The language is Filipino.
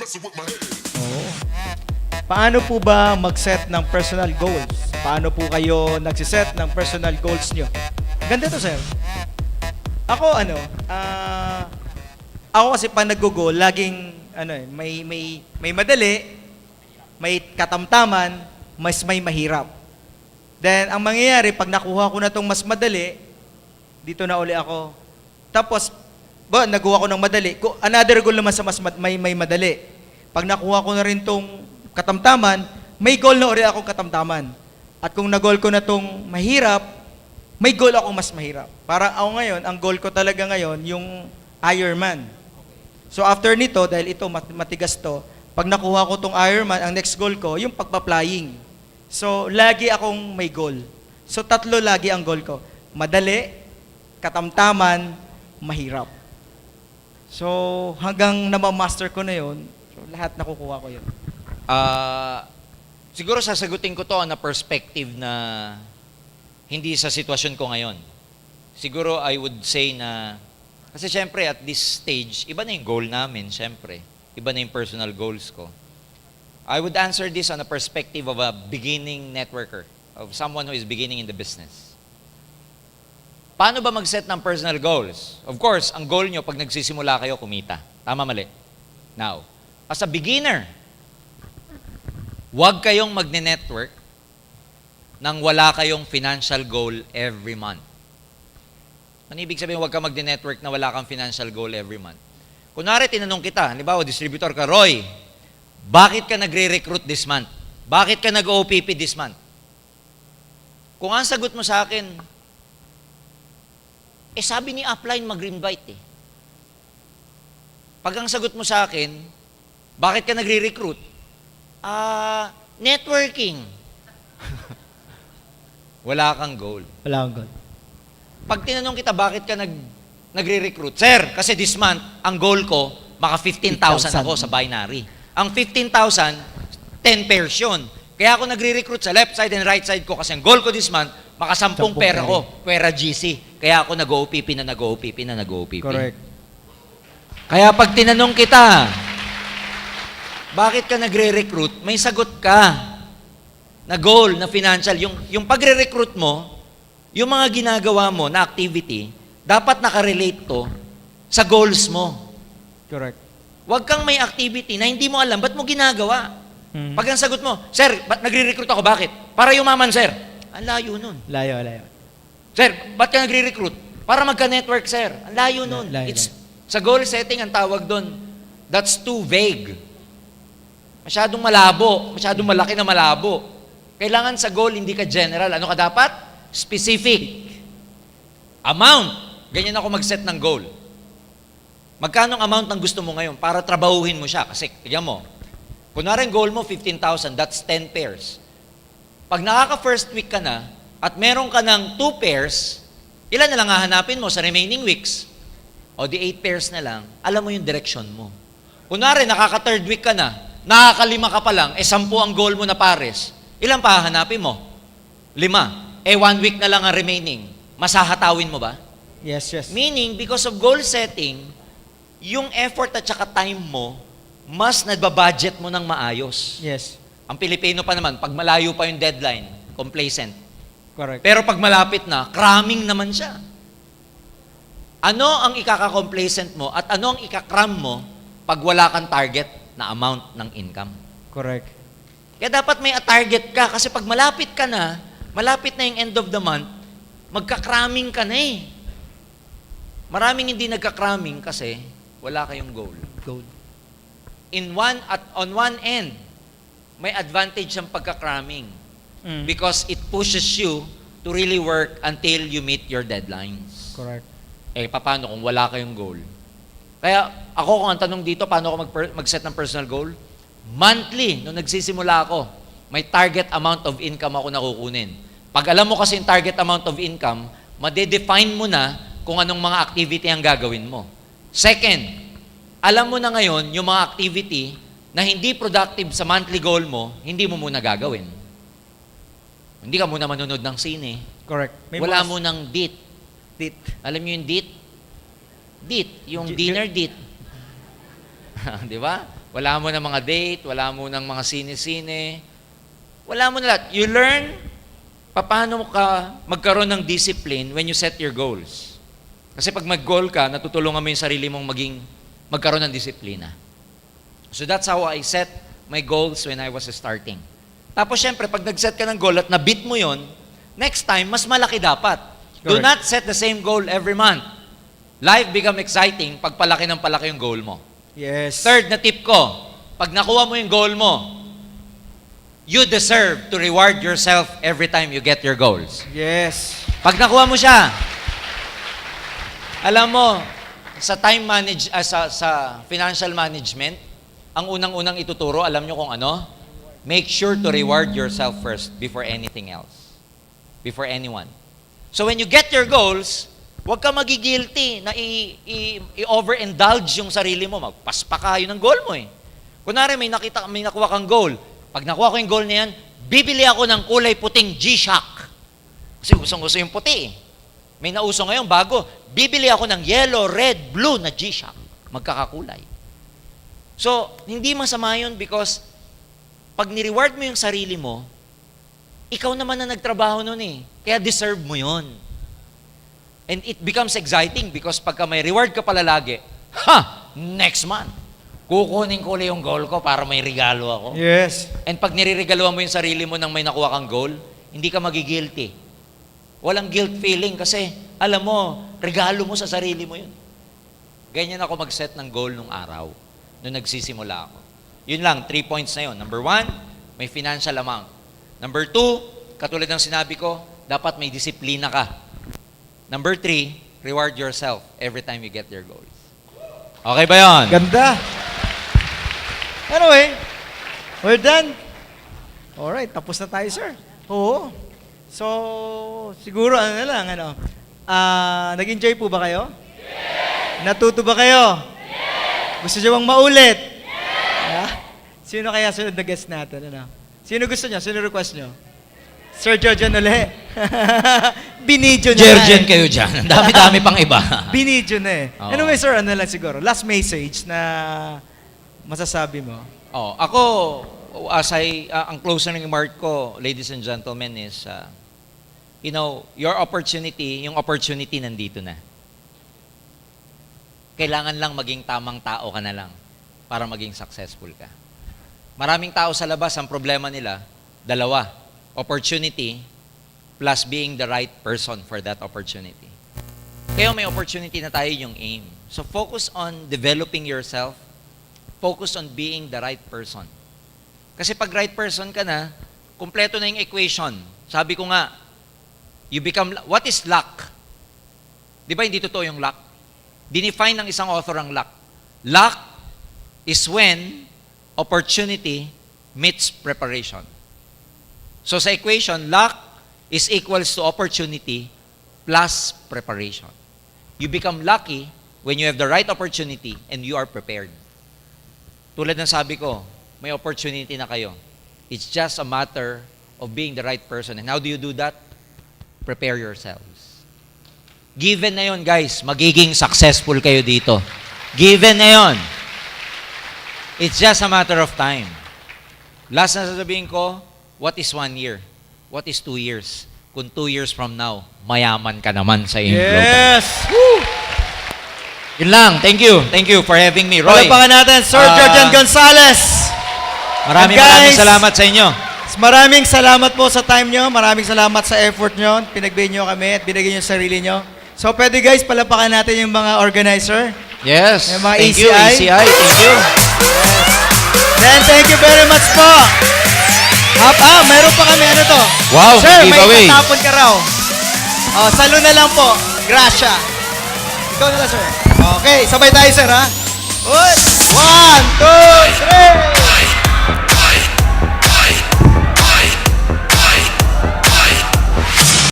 Oo. Paano po ba mag-set ng personal goals? Paano po kayo nagsiset ng personal goals nyo? Ganda to, sir. Ako, ako kasi pag nag-goal, laging, may madali, may katamtaman, mas may mahirap. Then, ang mangyayari, pag nakuha ko na itong mas madali, dito na uli ako. Tapos, nakuha ko ng madali. Another goal naman sa may madali. Pag nakuha ko na rin itong katamtaman, may goal na uli akong katamtaman. At kung na-goal ko na itong mahirap, may goal akong mas mahirap. Para ako ngayon, ang goal ko talaga ngayon, yung Ironman. So after nito, dahil ito matigas to, pag nakuha ko itong Ironman, ang next goal ko, yung pagpa-flying. So lagi akong may goal. So tatlo lagi ang goal ko. Madali, katamtaman, mahirap. So hanggang namamaster ko na yun, so, lahat nakukuha ko yun. Siguro sasagutin ko to on a perspective na hindi sa sitwasyon ko ngayon. Siguro I would say na, kasi syempre at this stage, iba na yung goal namin, syempre. Iba na yung personal goals ko. I would answer this on a perspective of a beginning networker, of someone who is beginning in the business. Paano ba mag-set ng personal goals? Of course, ang goal nyo pag nagsisimula kayo, kumita. Tama, mali? Now, as a beginner, huwag kayong magne-network nang wala kayong financial goal every month. Ano ibig sabihin huwag ka magne-network na wala kang financial goal every month? Kunwari, tinanong kita, halimbawa, distributor ka, Roy, bakit ka nagre-recruit this month? Bakit ka nag-OPP this month? Kung ang sagot mo sa akin, sabi ni upline mag-invite eh. Pag ang sagot mo sa akin, bakit ka nagre-recruit? Networking. Wala kang goal. Wala akong goal. Pag tinanong kita, bakit ka nagre-recruit? Sir, kasi this month, ang goal ko, maka 15,000 ako sa binary. Ang 15,000, 10 pairs yun. Kaya ako nagre-recruit sa left side and right side ko kasi ang goal ko this month, maka 10 pera ko, pera GC. Kaya ako nag-OPP na nag-OPP na nag-OPP. Correct. Kaya pag tinanong kita, bakit ka nagre-recruit? May sagot ka na goal, na financial. Yung pagre-recruit mo, yung mga ginagawa mo na activity, dapat nakarelate to sa goals mo. Correct. Huwag kang may activity na hindi mo alam, ba't mo ginagawa? Pag ang sagot mo, Sir, ba't nagre-recruit ako? Bakit? Para yumaman, sir. Ang layo nun. Layo. Sir, ba't ka nagre-recruit? Para magka-network, sir. Ang layo nun. Layo. Sa goal setting, ang tawag doon, that's too vague. Masyadong malabo. Masyadong malaki na malabo. Kailangan sa goal, hindi ka general. Ano ka dapat? Specific. Amount. Ganyan ako mag-set ng goal. Magkano ang amount ng gusto mo ngayon para trabahuhin mo siya? Kasi, tignan mo, kunwari goal mo, 15,000, that's 10 pairs. Pag nakaka-first week ka na, at meron ka ng 2 pairs, ilan na lang hahanapin mo sa remaining weeks? O di 8 pairs na lang, alam mo yung direction mo. Kunwari, nakaka-third week ka na, nakaka-5 ka pa lang, 10 ang goal mo na pares, ilan pa hahanapin mo? 5. 1 week na lang ang remaining. Masahatawin mo ba? Yes. Meaning, because of goal setting, yung effort at saka time mo, mas nababudget mo ng maayos. Yes. Ang Pilipino pa naman, pag malayo pa yung deadline, complacent. Correct. Pero pag malapit na, cramming naman siya. Ano ang ikaka-complacent mo at ano ang ikakram mo pag wala kang target na amount ng income? Correct. Kaya dapat may target ka kasi pag malapit ka na, malapit na yung end of the month, magka-cramming ka na eh. Maraming hindi nagka-cramming kasi wala kayong goal. On one end, may advantage ang pagka-cramming because it pushes you to really work until you meet your deadlines. Correct. Paano kung wala kayong goal? Kaya ako, kung ang tanong dito, paano ako mag-set ng personal goal? Monthly, nung nagsisimula ako, may target amount of income ako nakukunin. Pag alam mo kasi yung target amount of income, madedefine mo na kung anong mga activity ang gagawin mo. Second, alam mo na ngayon yung mga activity na hindi productive sa monthly goal mo, hindi mo muna gagawin. Hindi ka muna manunod ng sine. Correct. Wala mo ng date. Date. Alam niyo yung date? Date. Yung dinner date. Di ba? Wala mo ng mga date, wala mo ng mga sine-sine, wala mo na lahat. You learn paano ka magkaroon ng discipline when you set your goals. Kasi pag mag-goal ka, natutulungan mo yung sarili mong magkaroon ng disiplina. So that's how I set my goals when I was starting. Tapos syempre, pag nag-set ka ng goal at na-beat mo yon, next time, mas malaki dapat. Do Correct. not set the same goal every month. Life become exciting pag palaki ng palaki yung goal mo. Yes. Third na tip ko, pag nakuha mo yung goal mo, you deserve to reward yourself every time you get your goals. Yes. Pag nakuha mo siya, alam mo, sa sa financial management, ang unang-unang ituturo, alam nyo kung ano? Make sure to reward yourself first before anything else. Before anyone. So when you get your goals, huwag ka magigilty na i-overindulge yung sarili mo. Magpaspa ka, yun ang goal mo eh. Kunwari, may nakuha kang goal. Pag nakuha ko yung goal na yan, bibili ako ng kulay puting G-Shock. Kasi usong-uso yung puti eh. May nauso ngayon, bago. Bibili ako ng yellow, red, blue na G-Shock. Magkakakulay. So, hindi masama yun because pag ni-reward mo yung sarili mo, ikaw naman na nagtrabaho nun eh. Kaya deserve mo yun. And it becomes exciting because pagka may reward ka pala lagi, next month, kukunin ko ulit yung goal ko para may regalo ako. Yes. And pag niriregaluhan mo yung sarili mo nang may nakuha kang goal, hindi ka magigilty. Walang guilt feeling kasi, alam mo, regalo mo sa sarili mo yun. Ganyan ako mag-set ng goal nung araw, nung nagsisimula ako. Yun lang, 3 points na yun. Number 1, may financial amount. Number 2, katulad ng sinabi ko, dapat may disiplina ka. Number 3, reward yourself every time you get your goals. Okay ba yun? Ganda. Anyway, we're done. Alright, tapos na tayo, sir. Oo. So, siguro ano na lang, nag-enjoy po ba kayo? Yes! Natuto ba kayo? Yes! Gusto nyo bang maulit? Yes! Sino kaya sunod na guest natin? Sino gusto nyo? Sino request nyo? Sir Georgian uli. Binidyo na. Jergen kayo dyan. Ang dami-dami pang iba. Binidyo na eh. Oo. Anyway, sir, ano lang siguro? Last message na masasabi mo. Ako, ang closing remark ko, ladies and gentlemen, is, your opportunity, yung opportunity nandito na. Kailangan lang maging tamang tao ka na lang para maging successful ka. Maraming tao sa labas, ang problema nila, dalawa. Opportunity plus being the right person for that opportunity. Kaya may opportunity na tayo yung aim. So focus on developing yourself. Focus on being the right person. Kasi pag right person ka na, kumpleto na yung equation. Sabi ko nga, what is luck? Di ba hindi totoo yung luck? Dinefine ng isang author ang luck. Luck is when opportunity meets preparation. So sa equation, luck is equals to opportunity plus preparation. You become lucky when you have the right opportunity and you are prepared. Tulad ng sabi ko, may opportunity na kayo. It's just a matter of being the right person. And how do you do that? Prepare yourselves. Given na yon, guys, magiging successful kayo dito. Given na yon. It's just a matter of time. Last na sasabihin ko, what is 1 year? What is 2 years? Kung 2 years from now, mayaman ka naman sa iyong global. Yes! Woo! Yun lang. Thank you. Thank you for having me. Roy, Palapakan natin, Sir Georgian Gonzalez. maraming And guys, maraming salamat sa inyo. Maraming salamat po sa time nyo. Maraming salamat sa effort nyo. Pinagbigyan nyo kami at binigyan nyo sa sarili nyo. So pwede guys, palapakan natin yung mga organizer. Yes. Yung mga Thank you, ACI. ACI. Thank you. Then thank you very much po. Meron pa kami to. Wow, Sir, may giveaway. tatapon ka raw. Salo na lang po. Gracia. Ikaw na lang, sir. Okay, sabay tayo, sir, ha? 1, 2, 3.